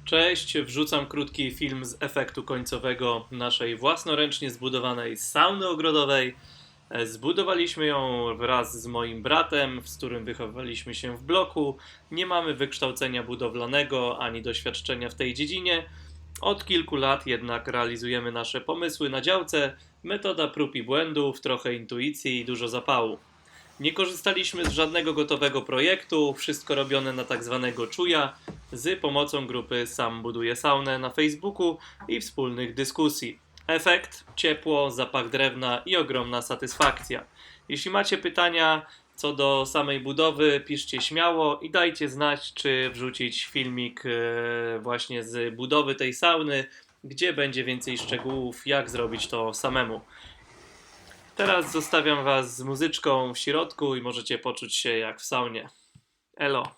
Cześć, wrzucam krótki film z efektu końcowego naszej własnoręcznie zbudowanej sauny ogrodowej. Zbudowaliśmy ją wraz z moim bratem, z którym wychowaliśmy się w bloku. Nie mamy wykształcenia budowlanego ani doświadczenia w tej dziedzinie. Od kilku lat jednak realizujemy nasze pomysły na działce. Metoda prób i błędów, trochę intuicji i dużo zapału. Nie korzystaliśmy z żadnego gotowego projektu, wszystko robione na tak zwanego czuja, z pomocą grupy Sam buduje saunę na Facebooku i wspólnych dyskusji. Efekt, ciepło, zapach drewna i ogromna satysfakcja. Jeśli macie pytania co do samej budowy, piszcie śmiało i dajcie znać, czy wrzucić filmik właśnie z budowy tej sauny, gdzie będzie więcej szczegółów, jak zrobić to samemu. Teraz zostawiam Was z muzyczką w środku i możecie poczuć się jak w saunie. Elo!